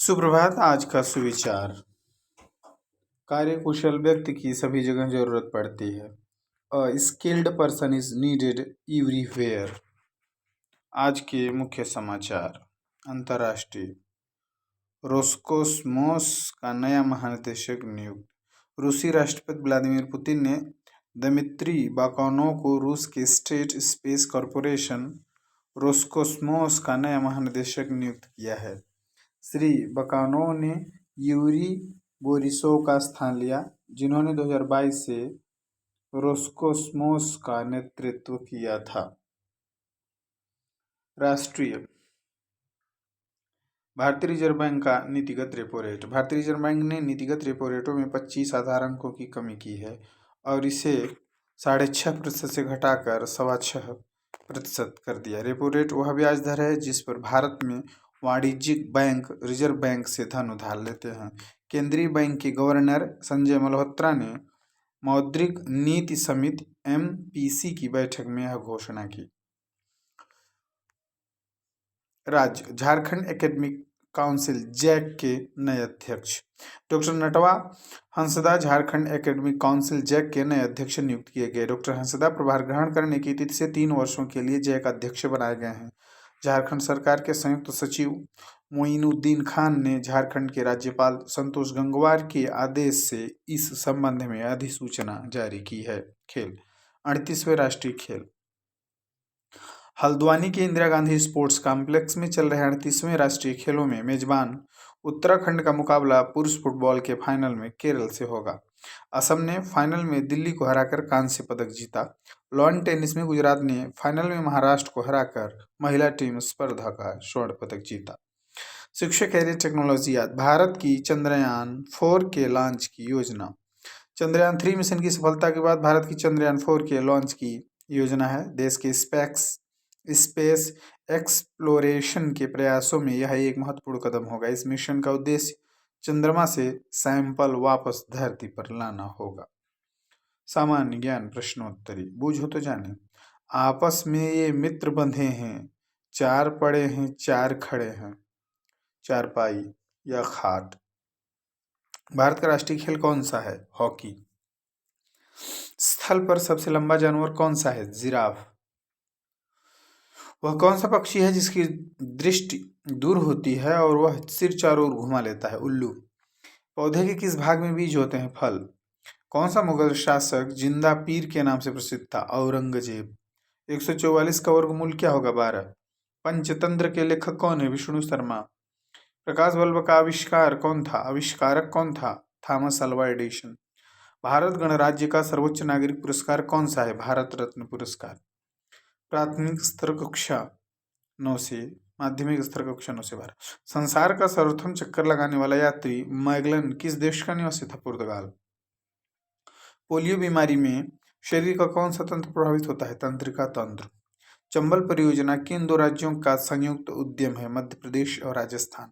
सुप्रभात। आज का सुविचार। कार्यकुशल व्यक्ति की सभी जगह जरूरत पड़ती है। अ skilled person is needed everywhere. आज के मुख्य समाचार। अंतर्राष्ट्रीय। रोस्कोसमोस का नया महानिदेशक नियुक्त। रूसी राष्ट्रपति व्लादिमीर पुतिन ने दमित्री बाकानोव को रूस के स्टेट स्पेस कॉरपोरेशन रोस्कोसमोस का नया महानिदेशक नियुक्त किया है। श्री बकानोव ने यूरी बोरिसोव का स्थान लिया, जिन्होंने 2022 से रोस्कोसमोस का नेतृत्व किया था। राष्ट्रीय। भारतीय रिजर्व बैंक का नीतिगत रेपो रेट। भारतीय रिजर्व बैंक ने नीतिगत रेपो रेटों में 25 आधार अंकों की कमी की है और इसे 6.5% से घटाकर 6.25% कर दिया। रेपो रेट वह ब्याज दर है जिस पर भारत में वाणिज्यिक बैंक रिजर्व बैंक से धन उधार लेते हैं। केंद्रीय बैंक के गवर्नर संजय मल्होत्रा ने मौद्रिक नीति समिति MPC की बैठक में यह घोषणा की। राज्य। झारखंड एकेडमिक काउंसिल जैक के नए अध्यक्ष। Doctor Natwa Hansda Jharkhand academic council JAC के नए अध्यक्ष नियुक्त किए गए। डॉक्टर हंसदा प्रभार ग्रहण करने की तिथि से 3 वर्षों के लिए जैक अध्यक्ष बनाए गए हैं। झारखंड सरकार के संयुक्त सचिव मोइनुद्दीन खान ने झारखंड के राज्यपाल संतोष गंगवार के आदेश से इस संबंध में अधिसूचना जारी की है। खेल। 38वें राष्ट्रीय खेल। हल्द्वानी के इंदिरा गांधी स्पोर्ट्स कॉम्प्लेक्स में चल रहे 38वें राष्ट्रीय खेलों में मेजबान उत्तराखंड का मुकाबला पुरुष फुटबॉल के फाइनल में केरल से होगा। असम ने फाइनल में दिल्ली को हराकर कांस्य पदक जीता। लॉन टेनिस में गुजरात ने फाइनल में महाराष्ट्र को हराकर महिला टीम स्पर्धा का स्वर्ण पदक जीता। शिक्षा कैरियर टेक्नोलॉजी। भारत की चंद्रयान 4 के लॉन्च की योजना। चंद्रयान 3 मिशन की सफलता के बाद भारत की चंद्रयान 4 के लॉन्च की योजना है। देश के स्पेस एक्सप्लोरेशन के प्रयासों में यह एक महत्वपूर्ण कदम होगा। इस मिशन का उद्देश्य चंद्रमा से सैंपल वापस धरती पर लाना होगा। सामान्य ज्ञान प्रश्नोत्तरी। बूझो तो जाने। आपस में ये मित्र बंधे हैं, 4 पड़े हैं 4 खड़े हैं। चारपाई या खाट। भारत का राष्ट्रीय खेल कौन सा है? हॉकी। स्थल पर सबसे लंबा जानवर कौन सा है? जिराफ। वह कौन सा पक्षी है जिसकी दृष्टि दूर होती है और वह सिर चारों ओर घुमा लेता है? उल्लू। पौधे के किस भाग में बीज होते हैं? फल। कौन सा मुगल शासक जिंदा पीर के नाम से प्रसिद्ध था? औरंगजेब। 144 का वर्गमूल क्या होगा? 12। पंचतंत्र के लेखक कौन है? विष्णु शर्मा। प्रकाश बल्ब का आविष्कार कौन था? आविष्कारक कौन था? Thomas Alva Edison. भारत गणराज्य का सर्वोच्च नागरिक पुरस्कार कौन सा है? भारत रत्न पुरस्कार। प्राथमिक स्तर कक्षा 9 से माध्यमिक स्तर कक्षा 9 से 12। संसार का सर्वप्रथम चक्कर लगाने वाला यात्री मैगलन किस देश का निवासी था? पुर्तगाल। पोलियो बीमारी में शरीर का कौन सा तंत्र प्रभावित होता है? तंत्रिका तंत्र। चंबल परियोजना किन 2 राज्यों का संयुक्त उद्यम है? मध्य प्रदेश और राजस्थान।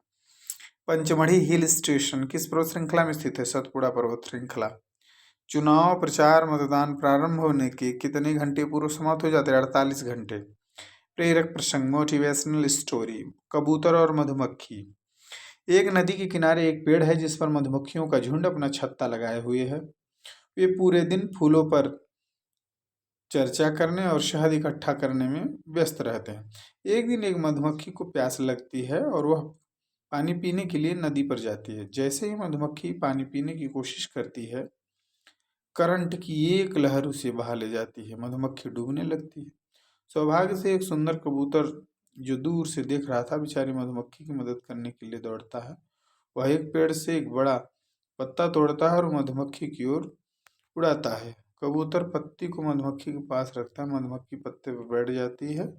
पंचमढ़ी हिल स्टेशन किस पर्वत श्रृंखला में स्थित है? सतपुड़ा पर्वत श्रृंखला। चुनाव प्रचार मतदान प्रारंभ होने के कितने घंटे पूर्व समाप्त हो जाते हैं? 48 घंटे। प्रेरक प्रसंग मोटिवेशनल स्टोरी। कबूतर और मधुमक्खी। एक नदी के किनारे एक पेड़ है जिस पर मधुमक्खियों का झुंड अपना छत्ता लगाए हुए है। वे पूरे दिन फूलों पर चर्चा करने और शहद इकट्ठा करने में व्यस्त रहते हैं। एक दिन एक मधुमक्खी को प्यास लगती है और वह पानी पीने के लिए नदी पर जाती है। जैसे ही मधुमक्खी पानी पीने की कोशिश करती है, करंट की एक लहर उसे बहा ले जाती है। मधुमक्खी डूबने लगती है। सौभाग्य से एक सुंदर कबूतर जो दूर से देख रहा था, बेचारी मधुमक्खी की मदद करने के लिए दौड़ता है। वह एक पेड़ से एक बड़ा पत्ता तोड़ता है और मधुमक्खी की ओर उड़ाता है। कबूतर पत्ती को मधुमक्खी के पास रखता है। मधुमक्खी पत्ते पर बैठ जाती है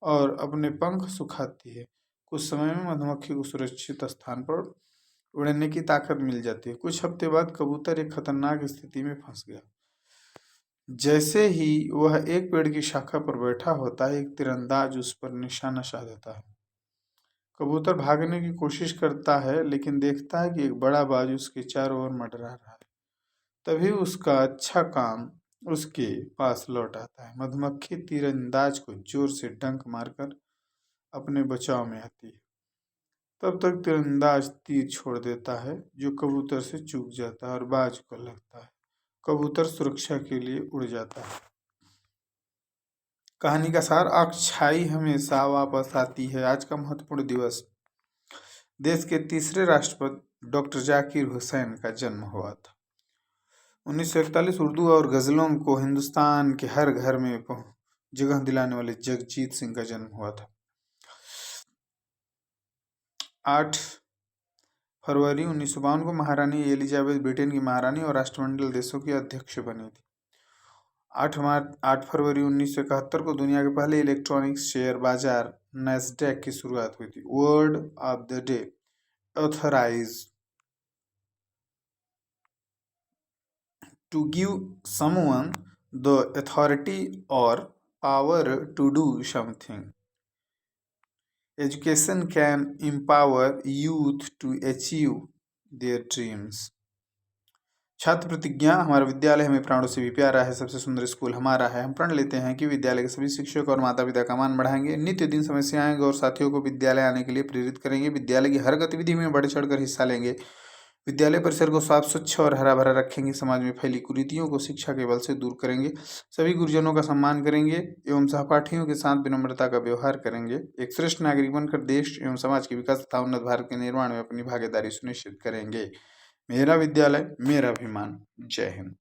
और अपने पंख सुखाती है। कुछ समय में मधुमक्खी को सुरक्षित स्थान पर उड़ने की ताकत मिल जाती है। कुछ हफ्ते बाद कबूतर एक खतरनाक स्थिति में फंस गया। जैसे ही वह एक पेड़ की शाखा पर बैठा होता है, एक तीरंदाज उस पर निशाना साधता है। कबूतर भागने की कोशिश करता है लेकिन देखता है कि एक बड़ा बाज उसके चारों ओर मंडरा रहा है। तभी उसका अच्छा काम उसके पास लौट आता है। मधुमक्खी तीरंदाज को जोर से डंक मारकर अपने बचाव में आती है। तब तक तीरंदाज तीर छोड़ देता है जो कबूतर से चूक जाता है और बाज को लगता है। कबूतर सुरक्षा के लिए उड़ जाता है। कहानी का सार, अच्छाई हमेशा वापस आती है। आज का महत्वपूर्ण दिवस, देश के तीसरे राष्ट्रपति डॉक्टर जाकिर हुसैन का जन्म हुआ था। 1941 उर्दू और गजलों को हिंदुस्तान के हर घर में जगह दिलाने वाले जगजीत सिंह का जन्म हुआ था। 8 फरवरी 1952 को महारानी एलिजाबेथ ब्रिटेन की महारानी और राष्ट्रमंडल देशों की अध्यक्ष बनी थी। 8 फरवरी 1971 को दुनिया के पहले इलेक्ट्रॉनिक्स शेयर बाजार नैस्डैक की शुरुआत हुई थी। Word of the day, authorise to give someone the authority or power to do something. Education can empower youth to achieve their dreams. छात्र प्रतिज्ञा, हमारा विद्यालय हमें प्राणों से भी प्यारा है, सबसे सुंदर स्कूल हमारा है। हम प्रण लेते हैं कि विद्यालय के सभी शिक्षक और माता पिता का मान बढ़ाएंगे, नित्य दिन समस्याएं और साथियों को विद्यालय आने के लिए प्रेरित करेंगे, विद्यालय की हर गतिविधि में बढ़ चढ़कर हिस्सा लेंगे, विद्यालय परिसर को साफ स्वच्छ और हरा भरा रखेंगे, समाज में फैली कुरीतियों को शिक्षा के बल से दूर करेंगे, सभी गुरुजनों का सम्मान करेंगे एवं सहपाठियों के साथ विनम्रता का व्यवहार करेंगे, एक श्रेष्ठ नागरिक बनकर देश एवं समाज के विकास तथा उन्नत भारत के निर्माण में अपनी भागीदारी सुनिश्चित करेंगे। मेरा विद्यालय मेरा अभिमान। जय हिंद।